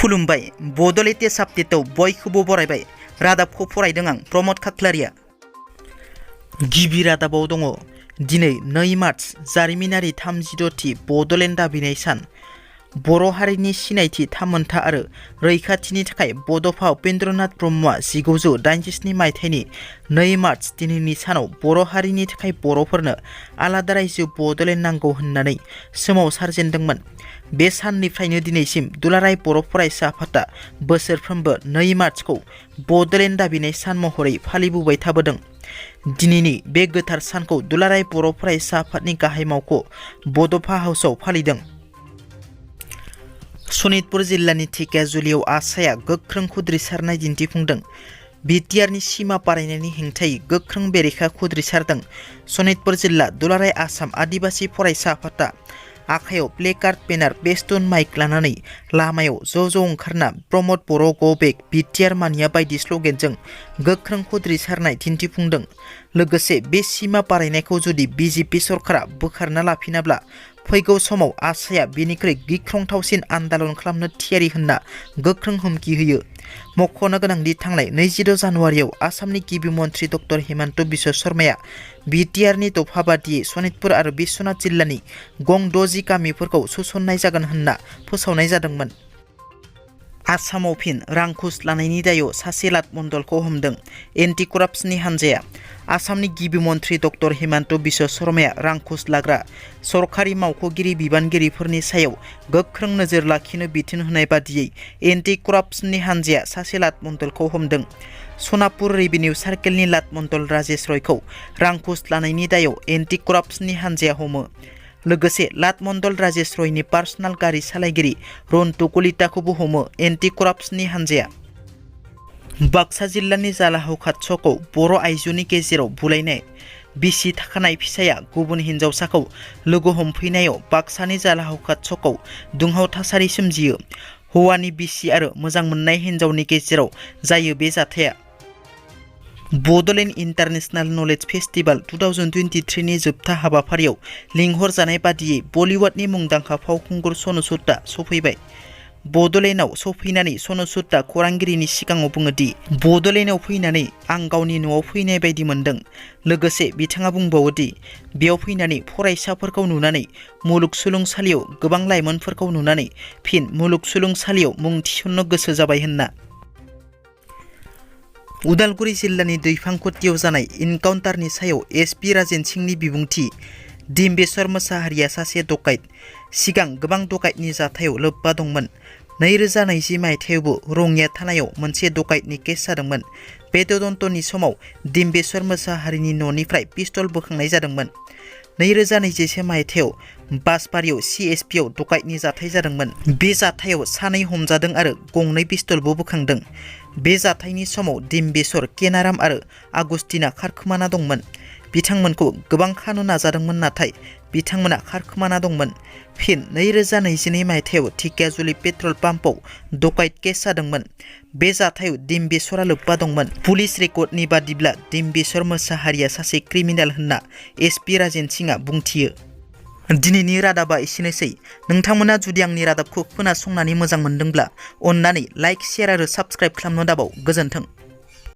खुलुमबाय बड' लेटेस्ट आपडेटआव बयखौबो बरायबाय। रादाबखौ फरायदों आं प्रमद खाख्लारिया। गिबि रादाबाव दङ दिनै 2 मार्च जारिमिनारि 36थि बड'लेण्ड दाबिनाय सान। बर' हारिनि सिनायथि थामोनथा आरो रैखाथिनि थाखाय बड'फा उपेन्द्रनाथ ब्रह्मआ 1987 मायथाइनि 2 मार्च दिनैनि सानाव बर' हारिनि थाखाय बर'फोरनो आलादा रायजो बड'लेण्ड नांगौ होननानै सोमावसारजेनदोंमोन। बे साननिफ्रायनो दिनैसिम दुलाराय बर' फरायसा आफादा बोसोरफ्रोमबो 2 मार्चखौ बड'लेण्ड दाबिनाय सान महरै फालिबोबाय थाबोदों। दिनैनि बे गोथार सानखौ दुलाराय बर' फरायसा आफादनि गाहाय मावख' बड'फा हाउसआव फालिदों। सनितपुर जिल्लानि धेकियाजुलियाव आसाया गोख्रों खुद्रिसारनाय दिन्थिफुंदों। बिटिआरनि सिमा बारायनायनि हेंथायै गोख्रों बेरेखा खुद्रिसारदों। सनितपुर जिल्ला दुलाराय आसाम आदिबासि फरायसा आफादा आखायाव प्लेकार्ड बेनार बेस्टन माइक लानानै लामायाव ज' ओंखारना प्रमद बर' गो बेक बिटिआर मानिया बायदि स्ल'गेनजों गोख्रों खुद्रिसारनाय दिन्थिफुंदों। लोगोसे बे सिमा बारायनायखौ जुदि बिजेपि सरकारा बोखारना लाफिनाब्ला फैगौ समाव आसाया बेनिख्रुइ गिख्रंथावसिन आन्दालन खालामनो थियारि होनना गोख्रों हुमखि होयो। मख'नो गोनांदि थांनाय 26 जानुवारियाव आसामनि गिबि मन्थ्रि डक्टर हिमन्त बिश्व शर्माया बिटिआरनि दफा बादियै सनितपुर आरो बिश्वनाथ जिल्लानि गं 60 गामिफोरखौ सोसननाय जागोन होनना फोसावनाय जादोंमोन। आसामाव फिन रांखुस लानायनि दायाव सासे लाट मण्डलखौ हमदों एन्टि कराप्सननि हान्जाया। आसामनि गिबि मन्थ्रि डक्टर हिमन्त बिश्व शर्माया रांखुस लाग्रा सरकारि मावख'गिरि बिबानगिरिफोरनि सायाव गोख्रों नोजोर लाखिनो बिथोन होनाय बादियै एन्टि कराप्सननि हान्जाया सासे लाट मण्डलखौ हमदों। सनापुर रेभिनिउ सार्केलनि लाट मण्डल राजेश रयखौ रांखुस लानायनि दायाव एन्टि कराप्सननि हान्जाया हमो। लोगोसे लाट मण्डल राजेश रयनि पार्सनेल गारि सालायगिरि रन्टु कलिताखौबो हमो एन्टि कराप्सननि हान्जाया। बाक्सा जिल्लानि जालाहावखात सकआव बर' आइजोनि गेजेराव बुलायनाय। बिसि थाखानाय फिसाया गुबुन हिन्जावसाखौ लोगो हमफैनायाव बाक्सानि जालाहावखात सकआव दुंहाव थासारि सोमजियो। हौवानि बिसि आरो मोजां मोननाय हिन्जावनि गेजेराव जायो बे जाथाया। बड'लेण्ड इन्टारनेशनेल नलेज फेस्टिभेल 2023 नि जोबथा हाबाफारियाव लिंहरजानाय बादियै बलिउडनि मुंदांखा फावखुंगुर सनु सुदआ सफैबाय। बड'लेण्डआव सफैनानै सनु सुदआ खौरांगिरिनि सिगाङाव बुङोदि बड'लेण्डआव फैनानै आं गावनि न'आव फैनाय बायदि मोनदों। लोगोसे बिथाङा बुंबावोदि बेयाव फैनानै फरायसाफोरखौ नुनानै मुलुगसोलोंसालियाव गोबां लाइमोनफोरखौ नुनानै फिन मुलुगसोलोंसालियाव मुं थिसन्नो गोसो जाबाय होनना। उदालगुरि जिल्लानि दैफांखुथियाव जानाय इनकाउन्टारनि सायाव एसपि राजेन सिंहनि बिबुंथि। डिम्बेश्वर मोसाहारिया सासे डकाइट। सिगां गोबां डकाइटनि जाथायाव लोब्बा दंमोन। 2020 मायथाइयावबो रङिया थानायाव मोनसे डकाइटनि केस जादोंमोन। बे तदन्तनि समाव डिम्बेश्वर मोसाहारिनि न'निफ्राय पिस्तल बोखांनाय जादोंमोन। 2021 मायथाइयाव बासबारियाव सिएसपिआव डकाइटनि जाथाय जादोंमोन। बे जाथायाव सानै हमजादों आरो गंनै पिस्तलबो बोखांदों। बे जाथायनि समाव डिम्बेश्वर, केनाराम आरो आगस्टिना खारखोमाना दंमोन। बिथांमोनखौ गोबां खानो नाजादोंमोन नाथाय बिथांमोना खारखोमाना दंमोन। फिन 2022 मायथाइयाव धेकियाजुलि पेट्रल पाम्पआव डकाइट केस जादोंमोन। बे जाथायाव डिम्बेश्वरा लोब्बा दंमोन। पुलिस रेकर्डनि बादिब्ला डिम्बेश्वर मोसाहारिया सासे क्रिमिनेल होनना एसपि राजेन सिंहआ बुंथियो। दिनैनि रादाबा एसेनोसै। नोंथांमोना जुदि आंनि रादाबखौ खोनासंनानै मोजां मोनदोंब्ला अन्नानै लाइक, शेयार आरो साबस्क्राइब खालामनो दाबाव। गोजोन्थों।